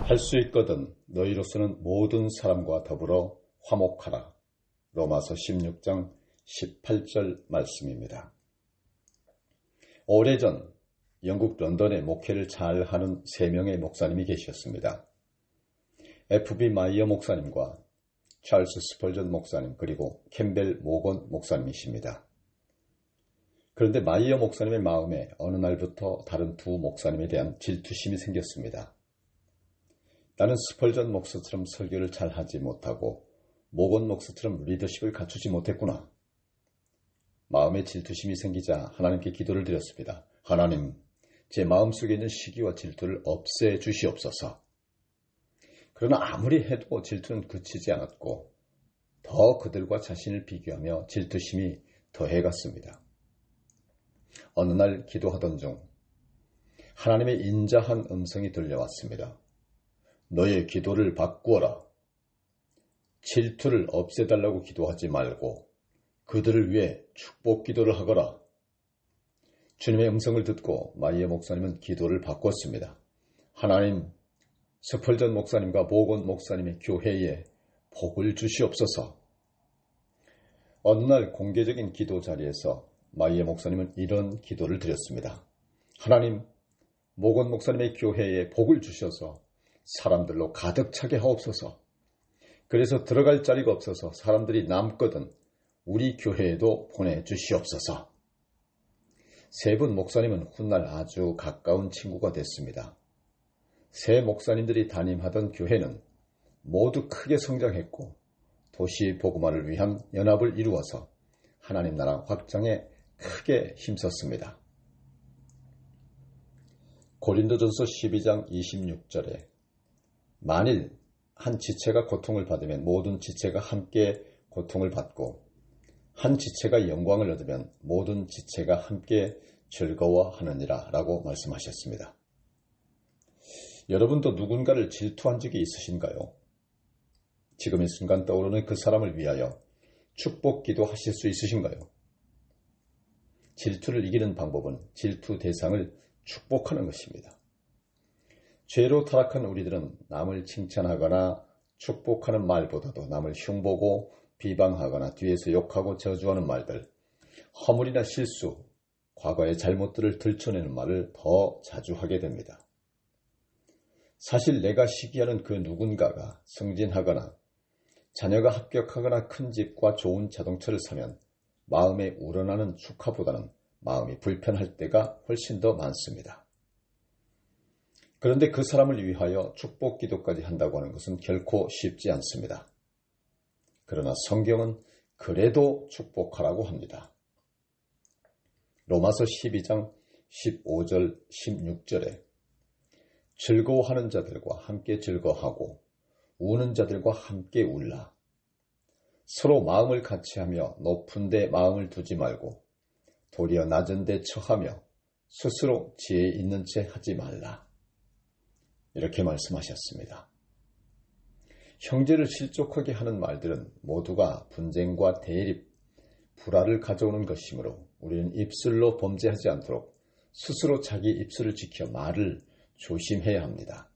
할 수 있거든 너희로서는 모든 사람과 더불어 화목하라. 로마서 16장 18절 말씀입니다. 오래전 영국 런던에 목회를 잘하는 3명의 목사님이 계셨습니다. F.B. 마이어 목사님과 찰스 스펄전 목사님 그리고 캠벨 모건 목사님이십니다. 그런데 마이어 목사님의 마음에 어느 날부터 다른 두 목사님에 대한 질투심이 생겼습니다. 나는 스펄전 목사처럼 설교를 잘하지 못하고 모건 목사처럼 리더십을 갖추지 못했구나. 마음에 질투심이 생기자 하나님께 기도를 드렸습니다. 하나님, 제 마음속에 있는 시기와 질투를 없애주시옵소서. 그러나 아무리 해도 질투는 그치지 않았고 더 그들과 자신을 비교하며 질투심이 더해갔습니다. 어느 날 기도하던 중 하나님의 인자한 음성이 들려왔습니다. 너의 기도를 바꾸어라. 질투를 없애달라고 기도하지 말고 그들을 위해 축복 기도를 하거라. 주님의 음성을 듣고 마이어 목사님은 기도를 바꿨습니다. 하나님, 스펄전 목사님과 모건 목사님의 교회에 복을 주시옵소서. 어느 날 공개적인 기도 자리에서 마이어 목사님은 이런 기도를 드렸습니다. 하나님, 모건 목사님의 교회에 복을 주셔서 사람들로 가득 차게 하옵소서. 그래서 들어갈 자리가 없어서 사람들이 남거든 우리 교회에도 보내주시옵소서. 세 분 목사님은 훗날 아주 가까운 친구가 됐습니다. 세 목사님들이 담임하던 교회는 모두 크게 성장했고 도시 복음화를 위한 연합을 이루어서 하나님 나라 확장에 크게 힘썼습니다. 고린도전서 12장 26절에 만일 한 지체가 고통을 받으면 모든 지체가 함께 고통을 받고 한 지체가 영광을 얻으면 모든 지체가 함께 즐거워하느니라 라고 말씀하셨습니다. 여러분도 누군가를 질투한 적이 있으신가요? 지금 이 순간 떠오르는 그 사람을 위하여 축복 기도하실 수 있으신가요? 질투를 이기는 방법은 질투 대상을 축복하는 것입니다. 죄로 타락한 우리들은 남을 칭찬하거나 축복하는 말보다도 남을 흉보고 비방하거나 뒤에서 욕하고 저주하는 말들, 허물이나 실수, 과거의 잘못들을 들춰내는 말을 더 자주 하게 됩니다. 사실 내가 시기하는 그 누군가가 승진하거나 자녀가 합격하거나 큰 집과 좋은 자동차를 사면 마음에 우러나는 축하보다는 마음이 불편할 때가 훨씬 더 많습니다. 그런데 그 사람을 위하여 축복 기도까지 한다고 하는 것은 결코 쉽지 않습니다. 그러나 성경은 그래도 축복하라고 합니다. 로마서 12장 15절 16절에 즐거워하는 자들과 함께 즐거워하고 우는 자들과 함께 울라. 서로 마음을 같이하며 높은 데 마음을 두지 말고 도리어 낮은 데 처하며 스스로 지혜 있는 채 하지 말라. 이렇게 말씀하셨습니다. 형제를 실족하게 하는 말들은 모두가 분쟁과 대립, 불화를 가져오는 것이므로 우리는 입술로 범죄하지 않도록 스스로 자기 입술을 지켜 말을 조심해야 합니다.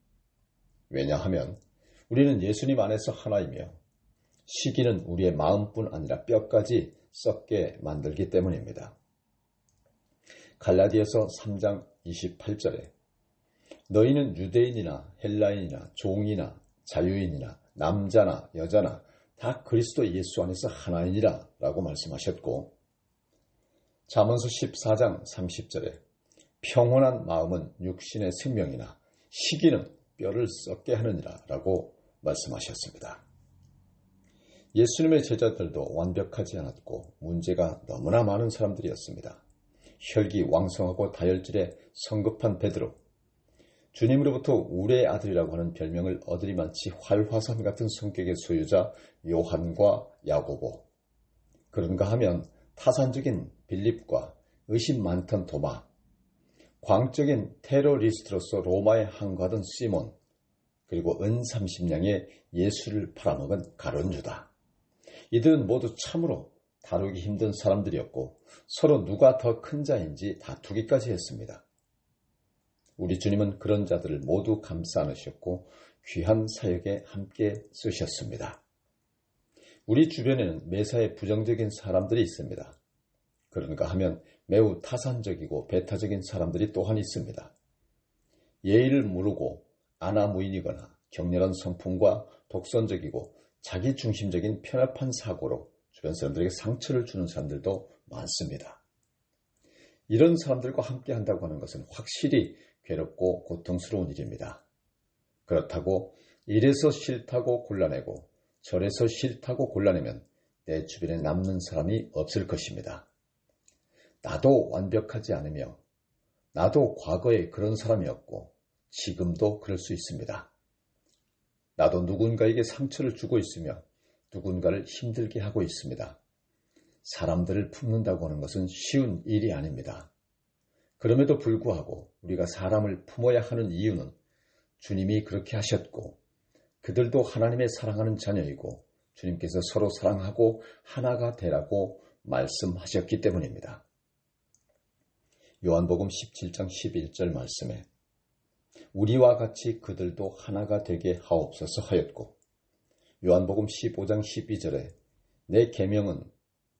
왜냐하면 우리는 예수님 안에서 하나이며 시기는 우리의 마음뿐 아니라 뼈까지 썩게 만들기 때문입니다. 갈라디아서 3장 28절에 너희는 유대인이나 헬라인이나 종이나 자유인이나 남자나 여자나 다 그리스도 예수 안에서 하나이니라 라고 말씀하셨고 잠언서 14장 30절에 평온한 마음은 육신의 생명이나 시기는 뼈를 썩게 하느니라 라고 말씀하셨습니다. 예수님의 제자들도 완벽하지 않았고 문제가 너무나 많은 사람들이었습니다. 혈기 왕성하고 다혈질에 성급한 베드로, 주님으로부터 우레의 아들이라고 하는 별명을 얻으리만치 활화산 같은 성격의 소유자 요한과 야고보, 그런가 하면 타산적인 빌립과 의심 많던 도마, 광적인 테러리스트로서 로마에 항거하던 시몬, 그리고 은 30냥에 예수를 팔아먹은 가룟 유다. 이들은 모두 참으로 다루기 힘든 사람들이었고 서로 누가 더 큰 자인지 다투기까지 했습니다. 우리 주님은 그런 자들을 모두 감싸 안으셨고 귀한 사역에 함께 쓰셨습니다. 우리 주변에는 매사에 부정적인 사람들이 있습니다. 그런가 하면 매우 타산적이고 배타적인 사람들이 또한 있습니다. 예의를 모르고 아나무인이거나 격렬한 성품과 독선적이고 자기중심적인 편협한 사고로 주변 사람들에게 상처를 주는 사람들도 많습니다. 이런 사람들과 함께 한다고 하는 것은 확실히 괴롭고 고통스러운 일입니다. 그렇다고 이래서 싫다고 골라내고 저래서 싫다고 골라내면 내 주변에 남는 사람이 없을 것입니다. 나도 완벽하지 않으며 나도 과거에 그런 사람이었고 지금도 그럴 수 있습니다. 나도 누군가에게 상처를 주고 있으며 누군가를 힘들게 하고 있습니다. 사람들을 품는다고 하는 것은 쉬운 일이 아닙니다. 그럼에도 불구하고 우리가 사람을 품어야 하는 이유는 주님이 그렇게 하셨고 그들도 하나님의 사랑하는 자녀이고 주님께서 서로 사랑하고 하나가 되라고 말씀하셨기 때문입니다. 요한복음 17장 11절 말씀에 우리와 같이 그들도 하나가 되게 하옵소서 하였고 요한복음 15장 12절에 내 계명은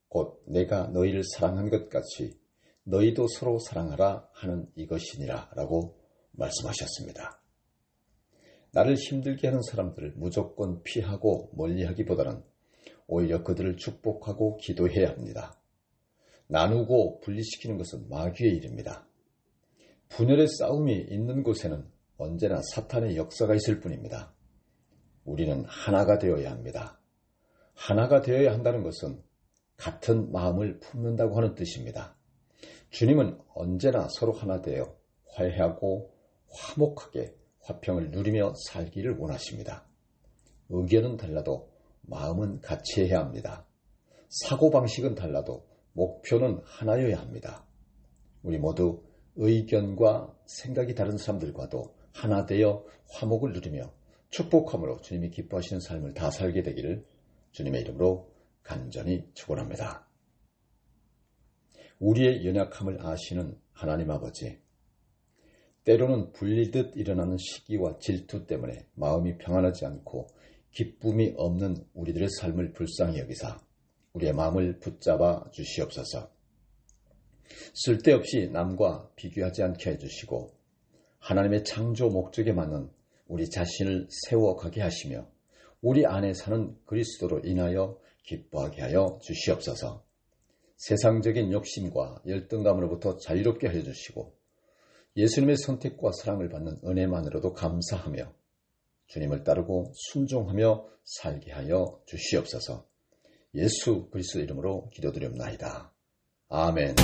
곧 내가 너희를 사랑한 것 같이 너희도 서로 사랑하라 하는 이것이니라 라고 말씀하셨습니다. 나를 힘들게 하는 사람들을 무조건 피하고 멀리하기보다는 오히려 그들을 축복하고 기도해야 합니다. 나누고 분리시키는 것은 마귀의 일입니다. 분열의 싸움이 있는 곳에는 언제나 사탄의 역사가 있을 뿐입니다. 우리는 하나가 되어야 합니다. 하나가 되어야 한다는 것은 같은 마음을 품는다고 하는 뜻입니다. 주님은 언제나 서로 하나 되어 화해하고 화목하게 화평을 누리며 살기를 원하십니다. 의견은 달라도 마음은 같이 해야 합니다. 사고방식은 달라도 목표는 하나여야 합니다. 우리 모두 의견과 생각이 다른 사람들과도 하나 되어 화목을 누리며 축복함으로 주님이 기뻐하시는 삶을 다 살게 되기를 주님의 이름으로 간절히 축원합니다. 우리의 연약함을 아시는 하나님 아버지, 때로는 불리듯 일어나는 시기와 질투 때문에 마음이 평안하지 않고 기쁨이 없는 우리들의 삶을 불쌍히 여기사 우리의 마음을 붙잡아 주시옵소서. 쓸데없이 남과 비교하지 않게 해주시고 하나님의 창조 목적에 맞는 우리 자신을 세워가게 하시며 우리 안에 사는 그리스도로 인하여 기뻐하게 하여 주시옵소서. 세상적인 욕심과 열등감으로부터 자유롭게 해주시고 예수님의 선택과 사랑을 받는 은혜만으로도 감사하며 주님을 따르고 순종하며 살게 하여 주시옵소서. 예수 그리스도 이름으로 기도드립나이다. 아멘.